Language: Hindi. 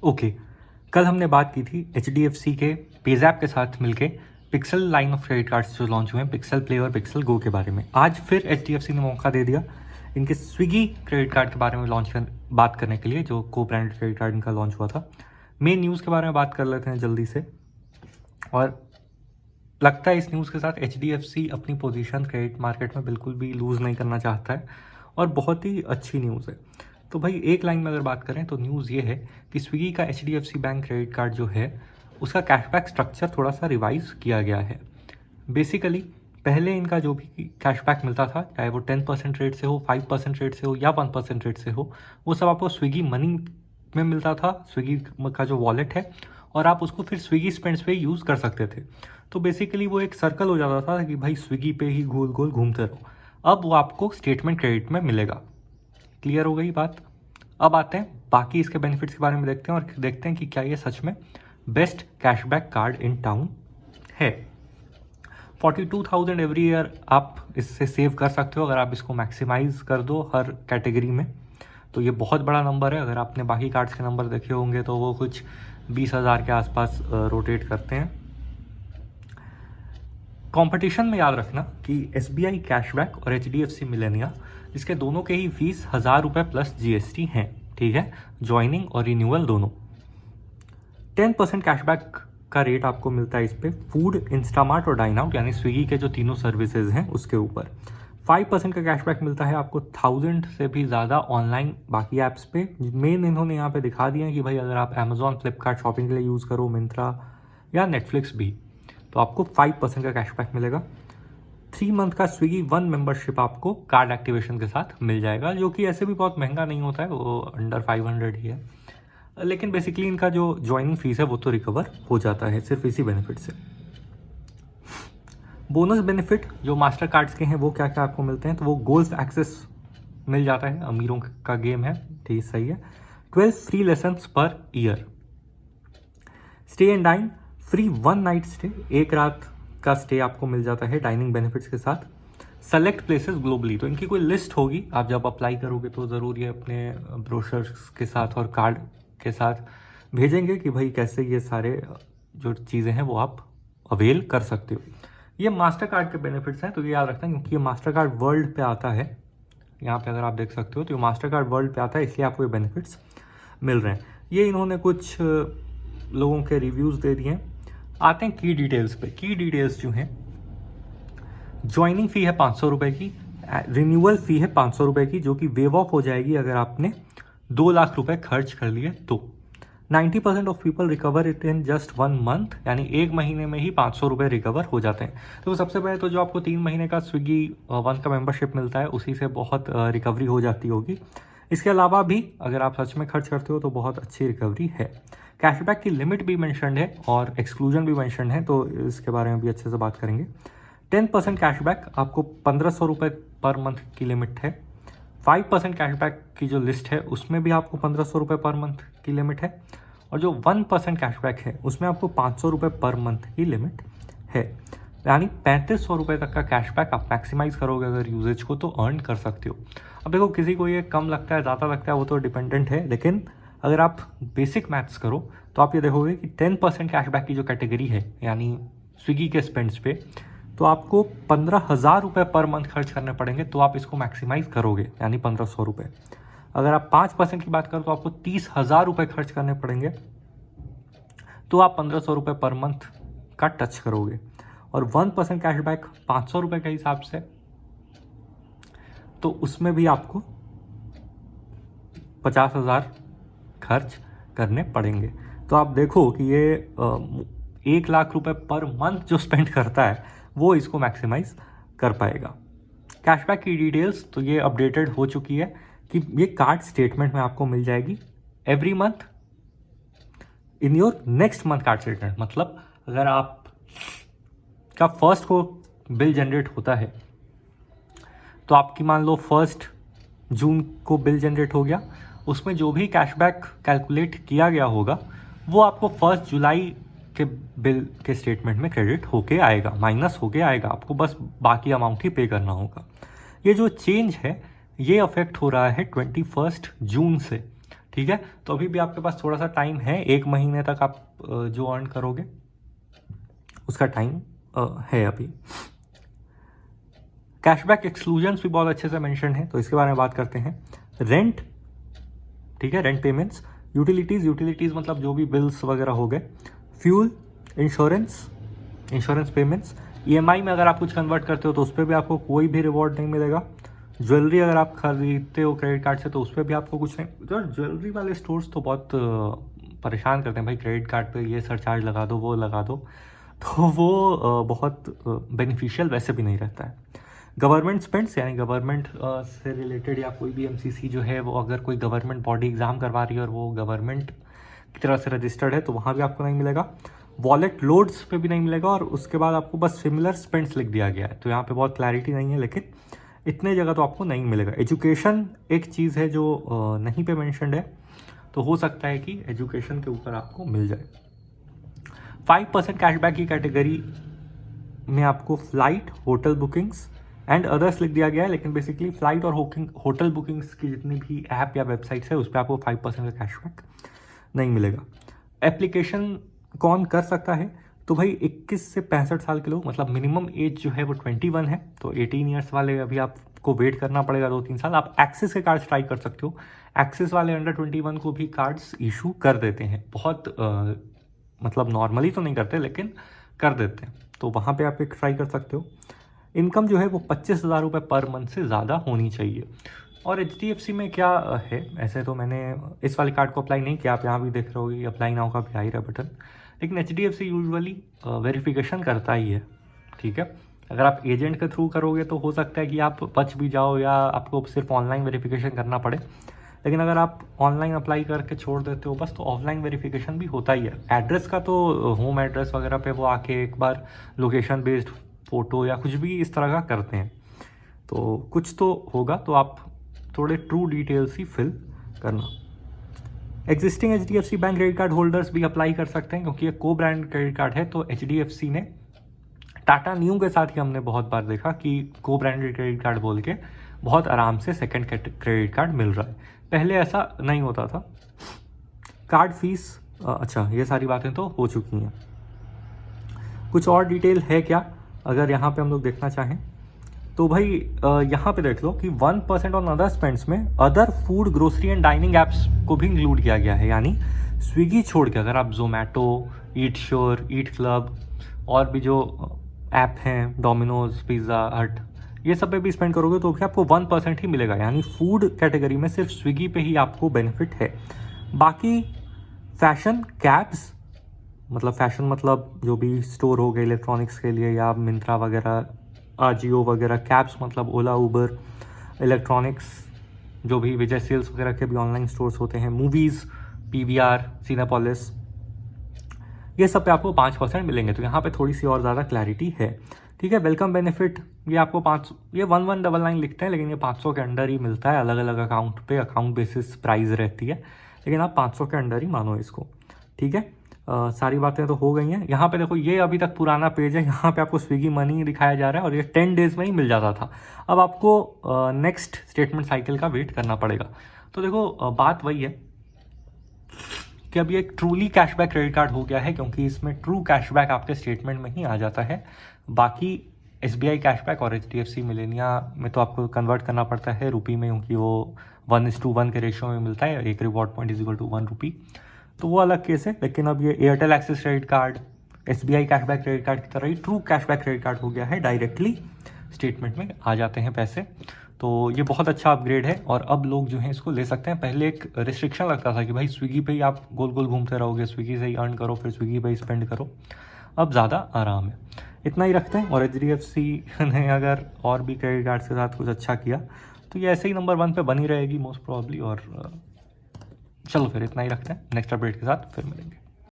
ओके, कल हमने बात की थी HDFC के पेज़ैप के साथ मिलके pixel line of credit cards जो लॉन्च हुए हैं, पिक्सल प्ले और पिक्सल गो के बारे में। आज फिर HDFC ने मौका दे दिया इनके स्विगी क्रेडिट कार्ड के बारे में बात करने के लिए, जो को ब्रांडेड क्रेडिट कार्ड इनका लॉन्च हुआ था। मेन न्यूज़ के बारे में बात कर लेते हैं जल्दी से। और लगता है इस न्यूज़ के साथ HDFC अपनी पोजीशन क्रेडिट मार्केट में बिल्कुल भी लूज़ नहीं करना चाहता है और बहुत ही अच्छी न्यूज़ है। तो भाई एक लाइन में अगर बात करें तो न्यूज़ ये है कि स्विगी का HDFC बैंक क्रेडिट कार्ड जो है उसका कैशबैक स्ट्रक्चर थोड़ा सा रिवाइज किया गया है। बेसिकली पहले इनका जो भी कैशबैक मिलता था, चाहे वो 10% रेट से हो, 5% रेट से हो या 1% रेट से हो, वो सब आपको स्विगी मनी में मिलता था, स्विगी का जो वॉलेट है, और आप उसको फिर स्विगी स्पेंड्स पे यूज़ कर सकते थे। तो बेसिकली वो एक सर्कल हो जाता था कि भाई स्विगी पे ही गोल गोल घूमते रहो। अब वो आपको स्टेटमेंट क्रेडिट में मिलेगा। क्लियर हो गई बात। अब आते हैं बाकी इसके बेनिफिट्स के बारे में देखते हैं और देखते हैं कि क्या ये सच में best cashback card in town है। 42,000 एवरी ईयर आप इससे सेव कर सकते हो अगर आप इसको मैक्सिमाइज कर दो हर कैटेगरी में। तो ये बहुत बड़ा नंबर है। अगर आपने बाकी कार्ड्स के नंबर देखे होंगे तो वो कुछ 20,000 के आसपास रोटेट करते हैं। कंपटीशन में याद रखना कि SBI कैशबैक और HDFC मिलेनिया, इसके दोनों के ही फीस 1,000 रुपये प्लस GST हैं, ठीक है, ज्वाइनिंग और रिन्यूअल दोनों। 10% कैशबैक का रेट आपको मिलता है इस पर फूड, इंस्टामार्ट और डाइन आउट, यानी स्विगी के जो तीनों सर्विसेज हैं उसके ऊपर। 5% का कैशबैक मिलता है आपको 1000 से भी ज़्यादा ऑनलाइन बाकी ऐप्स पे। मेन इन्होंने यहाँ पे दिखा दिया है कि भाई अगर आप अमेजॉन, फ्लिपकार्ट शॉपिंग के लिए यूज़ करो, मिंत्रा या नेटफ्लिक्स भी, तो आपको 5% का कैशबैक मिलेगा। 3 मंथ का स्विगी वन मेंबरशिप आपको कार्ड एक्टिवेशन के साथ मिल जाएगा, जो कि ऐसे भी बहुत महंगा नहीं होता है, वो अंडर 500 ही है। लेकिन बेसिकली इनका जो ज्वाइनिंग फीस है वो तो रिकवर हो जाता है सिर्फ इसी बेनिफिट से। बोनस बेनिफिट जो मास्टर कार्ड्स के हैं वो क्या क्या आपको मिलते हैं, तो वो गोल्फ एक्सेस मिल जाता है, अमीरों का गेम है, ठीक सही है। 12 free lessons per year. Stay and dine free 1 night stay, एक रात का स्टे आपको मिल जाता है डाइनिंग बेनिफिट्स के साथ। सेलेक्ट प्लेसेस ग्लोबली, तो इनकी कोई लिस्ट होगी, आप जब अप्लाई करोगे तो ज़रूर ये अपने ब्रोशर्स के साथ और कार्ड के साथ भेजेंगे कि भाई कैसे ये सारे जो चीज़ें हैं वो आप अवेल कर सकते हो। ये मास्टर कार्ड के बेनिफिट्स हैं, तो ये याद रखना क्योंकि ये मास्टर कार्ड वर्ल्ड पे आता है। यहाँ पे अगर आप देख सकते हो तो ये मास्टर कार्ड वर्ल्ड पे आता है, इसलिए आपको ये बेनिफिट्स मिल रहे हैं। ये इन्होंने कुछ लोगों के रिव्यूज़ दे दिए हैं। आते हैं की डिटेल्स पे। की डिटेल्स जो हैं, ज्वाइनिंग फ़ी है 500 रुपये की, रिन्यूअल फ़ी है 500 रुपये की, जो कि वेव ऑफ हो जाएगी अगर आपने 2 लाख रुपए खर्च कर लिए तो। 90% of people recover it in just 1 month, यानी 1 महीने में ही 500 रुपये रिकवर हो जाते हैं। तो सबसे पहले तो जो आपको 3 महीने का स्विगी वन का मेंबरशिप मिलता है उसी से बहुत रिकवरी हो जाती होगी। इसके अलावा भी अगर आप सच में खर्च करते हो तो बहुत अच्छी रिकवरी है। कैशबैक की लिमिट भी मैंशनड है और एक्सक्लूजन भी मैंशनड है, तो इसके बारे में भी अच्छे से बात करेंगे। 10% कैशबैक आपको 1500 रुपये पर मंथ की लिमिट है। 5% कैशबैक की जो लिस्ट है उसमें भी आपको 1500 रुपये पर मंथ की लिमिट है, और जो 1% कैशबैक है उसमें आपको 500 रुपये पर मंथ की लिमिट है। यानी 3500 रुपये तक का कैशबैक आप मैक्सिमाइज करोगे अगर यूजेज को तो अर्न कर सकते हो। अब देखो किसी को ये कम लगता है, ज़्यादा लगता है, वो तो डिपेंडेंट है, लेकिन अगर आप बेसिक मैथ्स करो तो आप ये देखोगे कि 10% कैशबैक की जो कैटेगरी है, यानी स्विगी के स्पेंड्स पे, तो आपको 15,000 रुपये पर मंथ खर्च करने पड़ेंगे, तो आप इसको मैक्सिमाइज करोगे, यानी 1500 रुपये। अगर आप 5% की बात करो तो आपको 30,000 रुपये खर्च करने पड़ेंगे, तो आप 1500 रुपये पर मंथ का टच करोगे। और 1% कैशबैक 500 रुपये के हिसाब से, तो उसमें भी आपको 50,000 खर्च करने पड़ेंगे। तो आप देखो कि ये 1 लाख रुपये पर मंथ जो स्पेंड करता है वो इसको मैक्सिमाइज कर पाएगा। कैशबैक की डिटेल्स तो ये अपडेटेड हो चुकी है कि ये कार्ड स्टेटमेंट में आपको मिल जाएगी every month in your next month card statement. मतलब अगर आप का फर्स्ट को बिल जनरेट होता है तो आपकी मान लो 1 जून को बिल जनरेट हो गया, उसमें जो भी कैशबैक कैलकुलेट किया गया होगा वो आपको 1 जुलाई के बिल के स्टेटमेंट में क्रेडिट होके आएगा, माइनस होके आएगा, आपको बस बाकी अमाउंट ही पे करना होगा। ये जो चेंज है ये अफेक्ट हो रहा है 21 जून से, ठीक है, तो अभी भी आपके पास थोड़ा सा टाइम है, 1 महीने तक आप जो अर्न करोगे उसका टाइम है अभी। कैशबैक एक्सक्लूजन्स भी बहुत अच्छे से मेंशन है, तो इसके बारे में बात करते हैं। रेंट, ठीक है, रेंट पेमेंट्स, यूटिलिटीज़ मतलब जो भी बिल्स वगैरह हो गए, फ्यूल, इंश्योरेंस पेमेंट्स, EMI में अगर आप कुछ कन्वर्ट करते हो तो उस पर भी आपको कोई भी रिवॉर्ड नहीं मिलेगा। ज्वेलरी अगर आप खरीदते हो क्रेडिट कार्ड से तो उस पर भी आपको कुछ नहीं। तो ज्वेलरी वाले स्टोर्स तो बहुत परेशान करते हैं भाई, क्रेडिट कार्ड पे ये सरचार्ज लगा दो, वो लगा दो, तो वो बहुत बेनिफिशियल वैसे भी नहीं रहता है। गवर्नमेंट स्पेंड्स यानी गवर्नमेंट से रिलेटेड या कोई भी MCC जो है वो अगर कोई गवर्नमेंट बॉडी एग्जाम करवा रही है और वो गवर्नमेंट की तरह से रजिस्टर्ड है तो वहाँ भी आपको नहीं मिलेगा। वॉलेट लोड्स पे भी नहीं मिलेगा, और उसके बाद आपको बस सिमिलर स्पेंड्स लिख दिया गया है, तो यहाँ पे बहुत क्लैरिटी नहीं है, लेकिन इतने जगह तो आपको नहीं मिलेगा। एजुकेशन एक चीज़ है जो नहीं पे मेंशन्ड है, तो हो सकता है कि एजुकेशन के ऊपर आपको मिल जाए। 5% कैशबैक की कैटेगरी में आपको flight, hotel bookings and others लिख दिया गया है, लेकिन बेसिकली फ्लाइट और होटल बुकिंग्स की जितनी भी ऐप या वेबसाइट्स है उस पर आपको 5% का कैशबैक नहीं मिलेगा। एप्लीकेशन कौन कर सकता है, तो भाई 21 से 65 साल के लोग, मतलब मिनिमम एज जो है वो 21 है, तो 18 ईयर्स वाले अभी आपको वेट करना पड़ेगा 2-3 साल। आप एक्सिस के कार्ड्स ट्राई कर सकते हो, एक्सिस वाले अंडर 21 को भी कार्ड्स इशू कर देते हैं, बहुत मतलब नॉर्मली तो नहीं करते लेकिन कर देते हैं, तो वहाँ पे आप एक ट्राई कर सकते हो। इनकम जो है वो 25,000 रुपये पर मंथ से ज़्यादा होनी चाहिए। और HDFC में क्या है, ऐसे तो मैंने इस वाले कार्ड को अप्लाई नहीं किया, आप यहाँ भी देख रहे होगे अप्लाई नाउ का भी आ ही रहा बटन, लेकिन HDFC यूजुअली वेरिफिकेशन करता ही है, ठीक है। अगर आप एजेंट के थ्रू करोगे तो हो सकता है कि आप बच भी जाओ या आपको सिर्फ ऑनलाइन वेरिफिकेशन करना पड़े, लेकिन अगर आप ऑनलाइन अप्लाई करके छोड़ देते हो बस, तो ऑफलाइन वेरिफिकेशन भी होता ही है। एड्रेस का तो होम एड्रेस वगैरह पे वो आके एक बार लोकेशन बेस्ड फ़ोटो या कुछ भी इस तरह का करते हैं, तो कुछ तो होगा, तो आप थोड़े ट्रू डिटेल्स ही फिल करना। Existing HDFC bank credit card holders भी अप्लाई कर सकते हैं, क्योंकि ये को ब्रांड क्रेडिट कार्ड है, तो HDFC ने टाटा न्यू के साथ ही हमने बहुत बार देखा कि को ब्रांडेड क्रेडिट कार्ड बोल के बहुत आराम से सेकंड क्रेडिट कार्ड मिल रहा है, पहले ऐसा नहीं होता था। कार्ड फीस, अच्छा ये सारी बातें तो हो चुकी हैं। कुछ और डिटेल है क्या अगर यहाँ पे हम लोग देखना चाहें तो भाई यहाँ पे देख लो कि 1% ऑन अदर स्पेंड्स में other food, grocery and dining apps को भी इंक्लूड किया गया है, यानी स्विगी छोड़ के अगर आप जोमेटो, ईट श्योर, ईट क्लब और भी जो ऐप हैं, डोमिनोज, पिज़्ज़ा हट, ये सब पे भी स्पेंड करोगे तो भी आपको 1% ही मिलेगा, यानी फूड कैटेगरी में सिर्फ स्विगी पे ही आपको बेनिफिट है। बाकी फैशन, कैब्स, मतलब फैशन मतलब जो भी स्टोर हो गए इलेक्ट्रॉनिक्स के लिए या मिंत्रा वगैरह, आजियो वगैरह, कैब्स मतलब ओला, उबर, इलेक्ट्रॉनिक्स जो भी विजय सेल्स वगैरह के भी ऑनलाइन स्टोर्स होते हैं, मूवीज़, PVR, सिनेपोलिस, ये सब पे आपको 5% मिलेंगे, तो यहाँ पे थोड़ी सी और ज़्यादा क्लैरिटी है, ठीक है। वेलकम बेनिफिट ये आपको 1199 लिखते हैं, लेकिन ये 500 के अंडर ही मिलता है, अलग अलग अकाउंट पे अकाउंट बेसिस प्राइस रहती है, लेकिन आप 500 के अंडर ही मानो इसको, ठीक है। सारी बातें तो हो गई हैं। यहाँ पे देखो ये अभी तक पुराना पेज है, यहाँ पे आपको स्विगी मनी दिखाया जा रहा है और ये 10 डेज़ में ही मिल जाता था, अब आपको नेक्स्ट स्टेटमेंट साइकिल का वेट करना पड़ेगा। तो देखो बात वही है कि अब ये एक ट्रूली कैशबैक क्रेडिट कार्ड हो गया है, क्योंकि इसमें ट्रू कैशबैक आपके स्टेटमेंट में ही आ जाता है। बाकी SBI कैशबैक और HDFC मिलेनिया में तो आपको कन्वर्ट करना पड़ता है रुपी में, क्योंकि वो 1:1 के रेशियो में मिलता है, एक reward point is equal to 1 rupee, तो वो अलग केस है। लेकिन अब ये Airtel Axis credit card, SBI cashback credit card की तरह ही ट्रू कैशबैक क्रेडिट कार्ड हो गया है, डायरेक्टली स्टेटमेंट में आ जाते हैं पैसे, तो ये बहुत अच्छा अपग्रेड है और अब लोग जो हैं इसको ले सकते हैं। पहले एक रिस्ट्रिक्शन लगता था कि भाई स्विगी पे ही आप गोल गोल घूमते रहोगे, स्विगी से ही अर्न करो, फिर स्विगी पे ही स्पेंड करो, अब ज़्यादा आराम है। इतना ही रखते हैं, और HDFC ने अगर और भी क्रेडिट कार्ड के साथ कुछ अच्छा किया तो ये ऐसे ही नंबर 1 पे बनी रहेगी मोस्ट प्रॉब्ली। और चलो फिर इतना ही रखते हैं, नेक्स्ट अपडेट के साथ फिर मिलेंगे।